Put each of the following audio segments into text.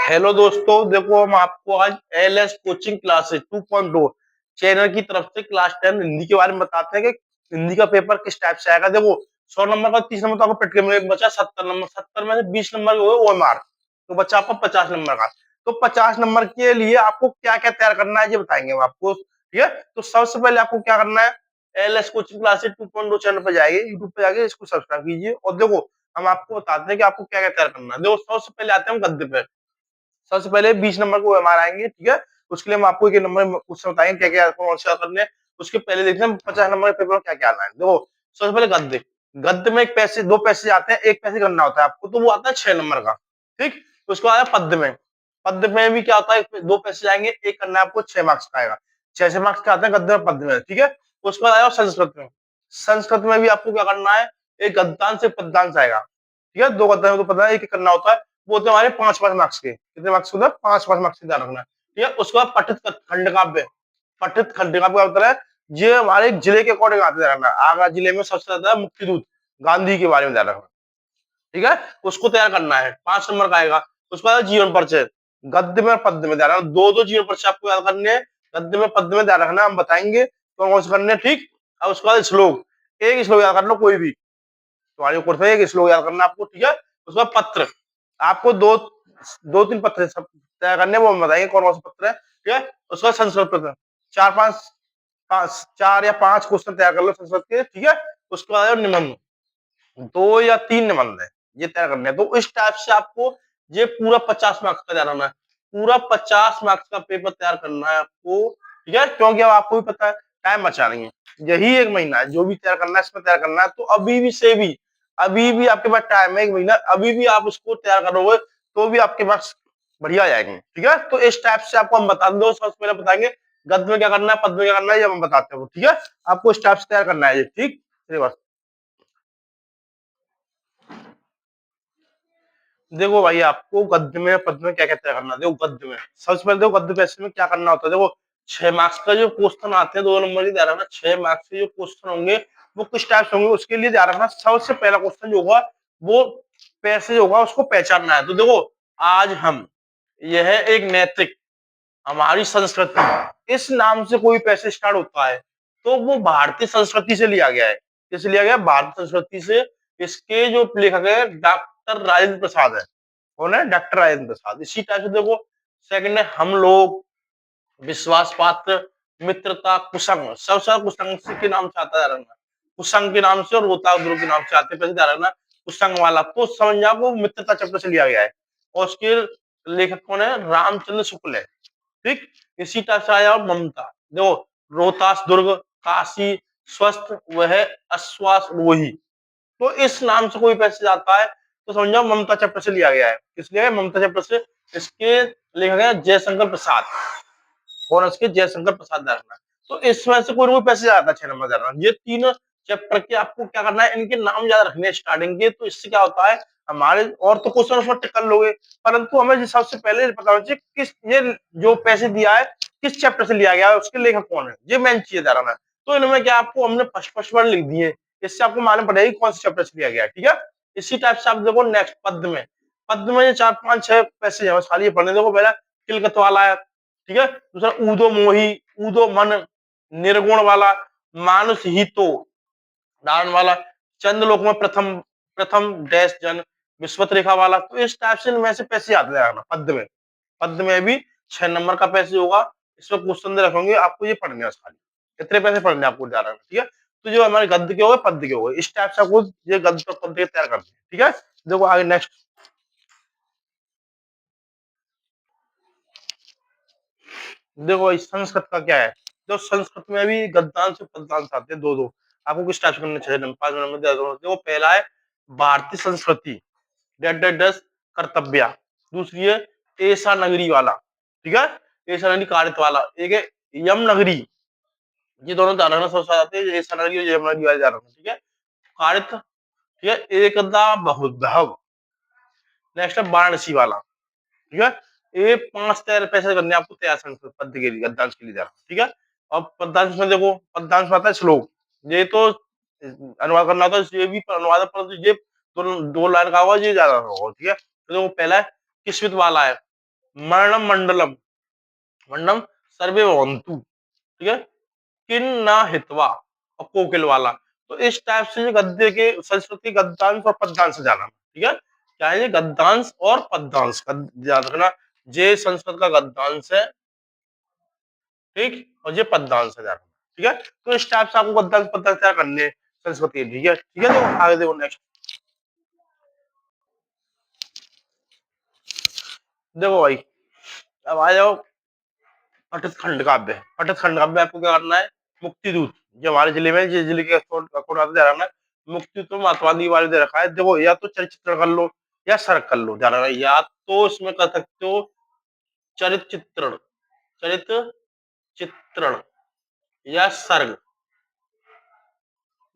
Hello दोस्तों, देखो हम आपको आज एलएस कोचिंग क्लासेस 2.0 चैनल की तरफ से क्लास 10 हिंदी के बारे में बताते हैं कि हिंदी का पेपर किस टाइप से आएगा। देखो 100 नंबर का 30 नंबर तो आपको प्रैक्टिकल में बचा 70 नंबर, 70 में से 20 नंबर हो गए ओएमआर, तो बच्चा आपको 50 नंबर का। तो 50 नंबर के लिए आपको क्या क्या तैयार करना है ये बताएंगे हम आपको, ठीक है। तो सबसे पहले आपको क्या करना है, एलएस कोचिंग क्लासेस 2.0 चैनल पर जाइए, यूट्यूब पे जाके इसको सब्सक्राइब कीजिए और देखो हम आपको बताते हैं कि आपको क्या क्या तैयार करना है। देखो सबसे पहले आते हैं हम गद्य पे। सबसे पहले 20 नंबर को हमारा आएंगे, ठीक है। उसके लिए हम आपको एक नंबर क्वेश्चन बताएंगे क्या क्या कौन सा करने हैं। उसके पहले देखते हैं 50 नंबर के पेपर में क्या क्या आना है। देखो सबसे पहले गद्य। गद्य में एक पैसे दो पैसे आते हैं, एक पैसे करना होता है आपको, तो वो आता है 6 नंबर का, ठीक। उसको आया पद्य में। पद्य में भी क्या होता है, दो पैसे जाएंगे, एक करना है आपको 6 मार्क्स का आएगा। 6 मार्क्स का आते हैं गद्य में पद्य में, ठीक है। उसके बाद आया संस्कृत में। संस्कृत में भी आपको क्या करना है, एक गद्यांश एक पद्यांश आएगा, ठीक है। दो गद्य में तो पता है एक करना होता है, वो होते हैं हमारे 5-5 मार्क्स के। कितने मार्क्स होते हैं, 5-5 मार्क्स के ध्यान रखना है, ठीक है। उसके बाद पठित खंड काव्य। पठित खंड काव्य का मतलब है ये हमारे जिले के अकॉर्डिंग आते ध्यान रखना। आगरा जिले में सबसे ज्यादा मुख्य दूत गांधी के बारे में ध्यान रखना, ठीक है। उसको तैयार करना है, 5 नंबर का आएगा। उसके बाद जीवन परिचय। गद्य में और पद्य में ध्यान रखना, दो दो जीवन परिचय आपको याद करने हैं। गद्य में पद्य में ध्यान रखना, हम बताएंगे कौन कौन से करने हैं, ठीक। और उसके बाद श्लोक, एक श्लोक याद कर लो कोई भी, तुम्हारे ऊपर से एक श्लोक याद करना आपको, ठीक है। उसके बाद पत्र, आपको दो दो तीन पत्र तय करने, वो हम बताएंगे कौन कौन से पत्र है, ठीक है। उसके बाद संस्कृत पत्र, चार पांच पांच 4 या 5 क्वेश्चन तैयार कर लो संस्कृत के, ठीक है। उसके बाद निबंध, 2 या 3 निबंध है, ये तैयार करने हैं। तो इस टाइप से आपको ये पूरा 50 मार्क्स का तैयार करना है। पूरा 50 मार्क्स का पेपर तैयार करना है आपको, ठीक है। क्योंकि अब आपको भी पता है टाइम बचा नहीं है, यही 1 महीना है जो भी तैयार करना है, इसमें तैयार करना है। तो अभी भी से भी अभी भी आपके पास टाइम है, 1 महीना, अभी भी आप उसको तैयार करोगे तो भी आपके पास बढ़िया जाएंगे, ठीक है। तो इस टाइप से आपको हम बता दो, सबसे पहले बताएंगे गद्य में क्या करना है, पद्य में क्या करना है, ये हम बताते हैं, ठीक है। आपको इस टाइप से तैयार करना है, ठीक। देखो भाई आपको गद्य में पद्य में क्या क्या तय करना है। देखो गद्य में सबसे पहले देखो गद्य पैसे में क्या करना होता है। देखो 6 मार्क्स का जो क्वेश्चन आते हैं 2 नंबर के, ध्यान रखना 6 मार्क्स के जो क्वेश्चन होंगे वो किस टाइप से होंगे, उसके लिए ध्यान रखना। सबसे पहला क्वेश्चन जो होगा वो पैसेज होगा, उसको पहचानना है। तो देखो आज हम, यह एक नैतिक हमारी संस्कृति, इस नाम से कोई पैसे स्टार्ट होता है तो वो भारतीय संस्कृति से लिया गया है। किस लिया गया, भारतीय संस्कृति से। इसके जो लेखक है डॉक्टर राजेंद्र प्रसाद है। कौन है, डॉक्टर राजेंद्र प्रसाद। इसी टाइप से देखो सेकंड है हम लोग, विश्वास पात्र, मित्रता, कुसंग। सबसे कुसंग के नाम से आता है, कुसंग के नाम से और रोहतास दुर्ग के नाम से आते हैं, ध्यान रखना। कुसंग वाला तो समझ जाओ वो मित्रता चैप्टर से लिया गया है और उसके लेखक कौन है, रामचंद्र शुक्ल है, ठीक। इसी टाइप से आया ममता। देखो रोहतास दुर्ग, काशी, स्वस्थ वह, आश्वास रोही। तो इस नाम से कोई पैसे जाता है तो समझो ममता चैप्टर से लिया गया है। किस लिया है, ममता चैप्टर से। इसके लेखक है जयशंकर प्रसाद। कौन है उसके, जयशंकर प्रसाद धरना। तो इसमें से कोई ना कोई पैसे जाता है 6 नंबर धरना। ये तीन चैप्टर के आपको क्या करना है, इनके नाम याद रखने स्टार्टिंग के। तो इससे क्या होता है हमारे, और तो क्वेश्चन उसमें टिक कर लोगे, परंतु हमें सबसे पहले पता होना चाहिए किस, ये जो पैसे दिया है किस चैप्टर से लिया गया है, उसके लेखक कौन है, ये मेन चीज है। तो इनमें क्या आपको हमने फर्स्ट वर्ड लिख दिए, इससे आपको मालूम पड़ेगा कौन से चैप्टर से लिया गया है, ठीक है। इसी टाइप से आप देखो नेक्स्ट पद में, पद में ये 4-5-6 पैसे है, खाली ये पढ़ने देखो। पहला किलकत वाला है, ठीक है। दूसरा ऊदो मोही, ऊदो मन, निर्गुण वाला, मानुष ही तो दान वाला, चंद्रलोक में प्रथम प्रथम डैश जन, विश्वत रेखा वाला। तो इस टाइप से इनमें से पैसे आते हैं पद में। पद में भी 6 नंबर का पैसे होगा, इसमें क्वेश्चन दे रखेंगे आपको, ये पढ़ने हैं खाली कितने पैसे पढ़ने आपको जा रहा है, ठीक है। तो जो हमारे गद्य के हो गए पद्य के हो गए, इस टाइप से आपको ये गद्य और पद्य तैयार करते हैं, ठीक है। देखो आगे नेक्स्ट। देखो इस संस्कृत का क्या है, जो संस्कृत में भी गद्यांश से पद्यांश आते हैं, दो दो। आपको किस टाइप करने चाहिए, 5 नंबर देखो पहला है भारतीय संस्कृति, डेट डेट दस कर्तव्य। दूसरी है ऐसा नगरी वाला, ठीक है, ऐसा नगरी कारित वाला। एक है यम नगरी, ये दोनों धारणा सब साथ आते हैं, ऐसा नगरी और यम नगरी वाले धारणा, ठीक है। कारित, ठीक है, एकदा बहुधव। नेक्स्ट है वाराणसी वाला, ठीक है। ये 5 पैसे करने आपको तैयार संस्कृत पद्य के लिए, गद्यांश के लिए तैयार, ठीक है। अब पद्यांश में देखो, पद्यांश में आता है श्लोक। ये तो अनुवाद करना होता है, ये भी अनुवाद पर ये दो लाइन का होगा, ये ज्यादा होगा, ठीक है। तो पहला है किस्वित वाला है, मरणम मंडलम, मंडलम सर्वे भवन्तु, ठीक है, किन्ना हितवा और कोकिल वाला। तो इस टाइप से गद्य के संस्कृत के गद्यांश और पद्यांश जाना, ठीक है, क्या है ये गद्यांश और पद्यांश, याद रखना, ये संस्कृत का गद्यांश है, ठीक, और ये पद्यांश है जाना, ठीक है। तो इस टाइप से आपको गद्यांश पद्यांश क्या करने हैं संस्कृत के, ठीक है, ठीक है। देखो आगे देखो नेक्स्ट, देखो भाई, अब आ जाओ पठित खंड काव्य। पठित खंड काव्य आपको क्या करना है, मुक्तिदूत, जो हमारे जिले में, जिस जिले के अकॉर्डिंग आता जा रहा है, मुक्तिदूत तो महात्मादी वाले दे रखा है। देखो या तो चरित्र कर लो या सर्ग कर लो, जा रहा है, या तो इसमें कर सकते हो चरित्र चित्रण, चरित्र चित्रण या सर्ग,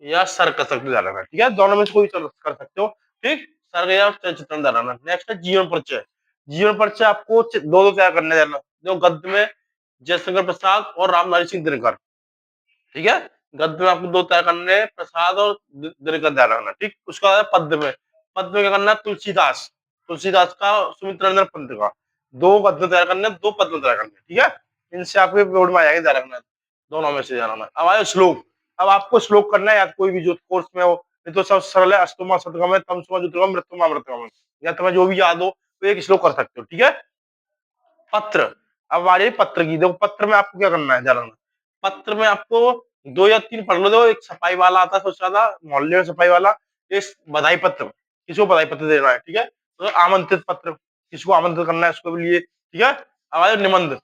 या सर्ग कर सकते हो, जा रहा है, ठीक है, दोनों में से कोई कर सकते हो, ठीक, सर्ग या चित्रण जा रहा है। नेक्स्ट है जीवन परिचय। जीवन परिचय आपको दो दो तैयार करने जाना, जो गद्य में जयशंकर प्रसाद और रामधारी सिंह दिनकर, ठीक है, गद्य में आपको दो तय करने हैं, प्रसाद और दिनकर ध्यान रखना, ठीक। उसका है पद्य में, पद्य में क्या करना है, तुलसीदास, तुलसीदास का सुमित्र रंजन पंत का, दो गद्य तैयार करने, दो पद्य तैयार करने, ठीक है, इनसे आपके बोर्ड में आ जाएंगे, ध्यान रखना, दोनों में से ध्यान रखना। अब आए श्लोक, अब आपको श्लोक करना है, या कोई भी जो कोर्स में हो, नहीं तो सब सरल है, अस्तुमा सतगम है, तमसुमा जुतगम, मृत्युमा अमृतगम है, या तुम्हें जो भी याद हो तो एक श्लोक कर सकते हो, ठीक है। पत्र, अब हमारे पत्र की, देखो पत्र में आपको क्या करना है, ध्यान रखना, पत्र में आपको दो या तीन पढ़ लो। दो, एक सफाई वाला आता है, सोच रहा था मोहल्ले में सफाई वाला, इस बधाई पत्र, किसी को बधाई पत्र देना है, ठीक है, तो आमंत्रित पत्र, किसको आमंत्रित करना है उसको भी लिए, ठीक है। अब आए निबंध,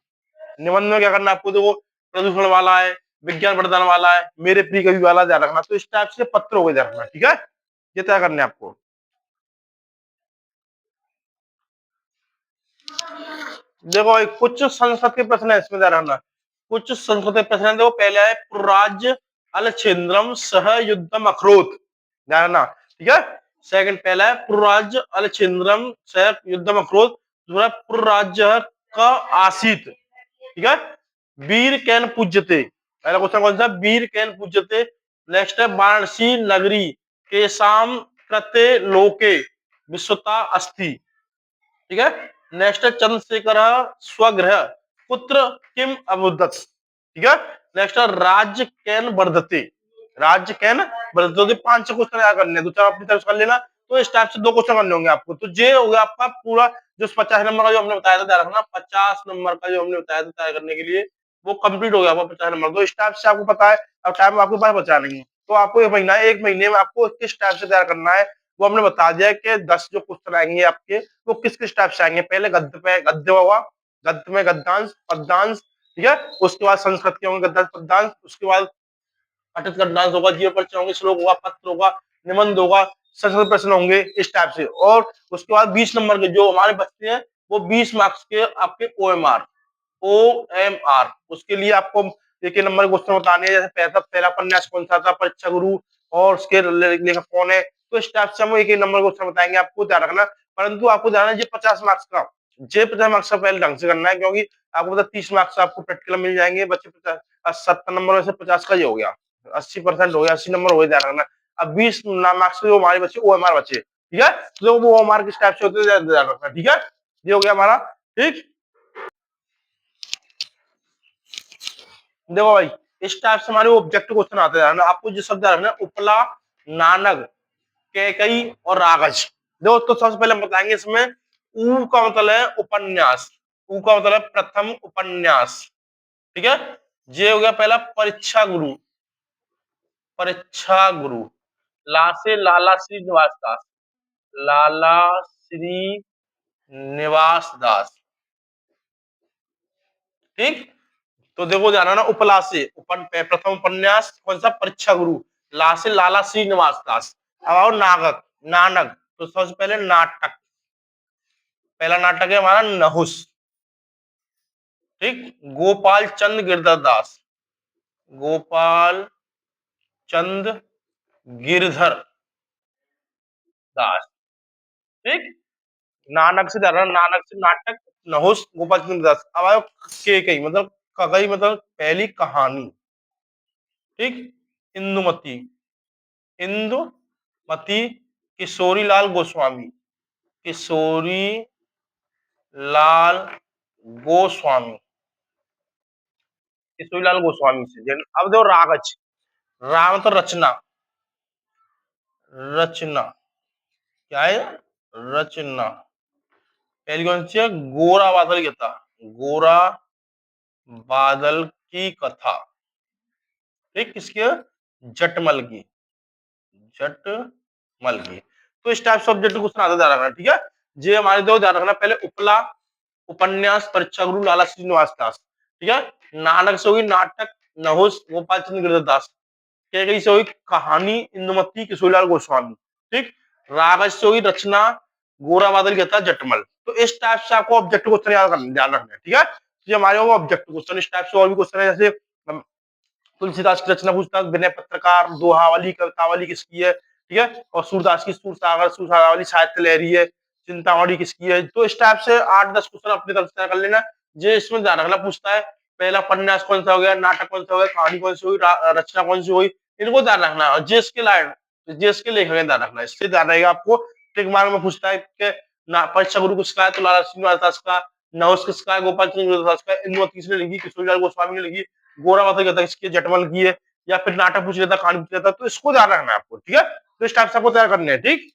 निबंध में क्या करना है आपको, देखो प्रदूषण वाला है, विज्ञान वरदान वाला है, मेरे प्रिय कवि वाला, ध्यान रखना। तो इस टाइप से पत्र हो गए, ध्यान रखना, ठीक है, ये तय करने हैं आपको। देखो एक कुछ संस्कृत के प्रश्न है इसमें, ध्यान रखना, कुछ संस्कृत के प्रश्न है। देखो पहले है पुराज्य अलछेन्द्रम सह युद्धम अखरोत, ध्यान रखना, ठीक है। सेकंड पहला है पुराज्य अलछेन्द्रम सह युद्धम अखरोत, दूसरा पुराज्य का आसित, ठीक है, वीर कैन पूज्यते, पहला क्वेश्चन कौन सा, वीर कैन पूज्यते। नेक्स्ट है वाराणसी नगरी के शाम कृते लोके विश्वता अस्थि, ठीक है। नेक्स्ट है चंद्रशेखर स्वगृह पुत्र किम अबुदत, ठीक है। नेक्स्ट है राज्य कैन वर्धते, राज्य कैन वर्धते। तो पांच क्वेश्चन याद करने, दो चार अपनी तरफ से कर लेना। तो इस टाइप से दो क्वेश्चन करने होंगे आपको। तो ये हो गया आपका पूरा जो 50 नंबर का जो हमने बताया था, ध्यान रखना, 50 नंबर का जो हमने बताया था तय करने के लिए, वो कंप्लीट हो गया आपका 50 नंबर। तो इस टाइप से आपको पता है, अब टाइम आपके पास बचा नहीं है, तो आपको एक महीने में आपको किस टाइप से तैयार करना है वो हमने बता दिया कि 10 जो क्वेश्चन आएंगे आपके, वो किस किस टाइप से आएंगे। पहले गद्य पे गद्य होगा, गद्य में गद्यांश पद्यांश, ठीक है, उसके बाद संस्कृत के होंगे गद्यांश पद्यांश, उसके बाद पठित गद्यांश होगा, जीव परिचय होंगे, श्लोक होगा, पत्र होगा, निबंध होगा, संस्कृत प्रश्न होंगे, इस टाइप से। और उसके बाद 20 नंबर के जो हमारे बचते हैं, वो 20 मार्क्स के आपके ओएमआर, ओएमआर, उसके लिए आपको एक नंबर क्वेश्चन बताने हैं, जैसे पहला उपन्यास कौन सा था, परीक्षा गुरु, और उसके लेखक कौन है। तो इस टाइप से हम एक नंबर क्वेश्चन बताएंगे, आपको ध्यान रखना। परंतु आपको ध्यान है, ये 50 मार्क्स का, ये 50 मार्क्स का पहले ढंग से करना है, क्योंकि आपको पता 30 मार्क्स आपको प्रैक्टिकल मिल जाएंगे, बच्चे 70 नंबर में से 50 का ये हो गया, 80% हो गया, 80 नंबर हो गए, ध्यान रखना। अब 20 मार्क्स जो हमारे बच्चे ओएमआर बचे, ठीक है, तो वो ओएमआर किस टाइप से होते हैं ध्यान रखना, ठीक है, ये हो गया हमारा, ठीक। देखो भाई, इस टाइप से हमारे ऑब्जेक्टिव क्वेश्चन आते हैं, आपको जो शब्द रखना है, उपला, नानक, कैकई और रागज। देखो तो सबसे पहले हम बताएंगे इसमें, ऊ का मतलब है उपन्यास, ऊ का मतलब है प्रथम उपन्यास, ठीक है। जे हो गया पहला परीक्षा गुरु, परीक्षा गुरु, ला से लाला श्री निवास दास, लाला श्री निवास दास, ठीक। तो देखो ध्यान रखना, उपला से प्रथम उपन्यास कौन सा, परीक्षा गुरु, ला से लाला श्रीनिवास दास। अब आओ नागक, नानक, तो सबसे पहले नाटक, पहला नाटक है हमारा नहुस, ठीक। गोपाल चंद गिरधर दास, गोपाल चंद गिरधर दास, ठीक। नानक से ध्यान रखना, नानक से नाटक, नहुस, गोपाल चंद दास। अब आओ के कई मतलब कगई मतलब पहली कहानी, ठीक। इंदुमती, इंदुमती किशोरी लाल गोस्वामी, किशोरी लाल गोस्वामी, किशोरी लाल गोस्वामी से। अब देखो रागज, राग तो रचना, रचना क्या है, रचना। पहली कौन सी है, गोरा बादल की कथा, गोरा बादल की कथा, ठीक, किसकी है, जटमल की, जटमल की। तो इस टाइप से ऑब्जेक्टिव क्वेश्चन आता जा रहा है, ठीक है। ये हमारे दो ध्यान रखना, पहले उपला उपन्यास परीक्षा गुरु लाला श्रीनिवास दास, ठीक है। नाटक से हुई नाटक नहुस गोपाल चंद्र गिरधर दास, कैकई से हुई कहानी इंदुमती किशोरीलाल गोस्वामी, ठीक। रागज से हुई रचना गोरा बादल कहता जटमल। तो इस टाइप से आपको ऑब्जेक्टिव क्वेश्चन याद करना, ध्यान रखना है, ठीक है। तो ये हमारे ऑब्जेक्टिव क्वेश्चन, इस टाइप से और भी क्वेश्चन है, जैसे तुलसीदास की रचना पूछता है, विनय पत्रकार, दोहावली कवितावली किसकी है, ठीक है। और सूरदास की सुरसागरावली साहित्य लहरी है, चिंतामणि किसकी है। तो इस टाइप से 8-10 क्वेश्चन अपनी तरफ से कर लेना। जे इसमें ध्यान रखना पूछता है, पहला उपन्यास कौन सा हो गया, नाटक कौन सा हो गया, कहानी कौन सी हुई, रचना कौन सी हुई, इनको ध्यान रखना है। और जेस के लाइन, जेस के लेखक ध्यान रखना है, इससे ध्यान रहेगा आपको। टिक मार्क में पूछता है कि परीक्षा गुरु किसका है, तो लाला श्रीनिवास दास का। नहुस किसका है, गोपाल चंद्र दास का। इंदुमती किसने लिखी, किशोरीलाल गोस्वामी ने लिखी। गोरा बादल कहता है इसकी, जटमल की है। या फिर नाटक पूछ लेता, कहानी पूछ लेता, तो इसको ध्यान रखना है आपको, ठीक है। तो इस टाइप से आपको तैयार करने हैं, ठीक।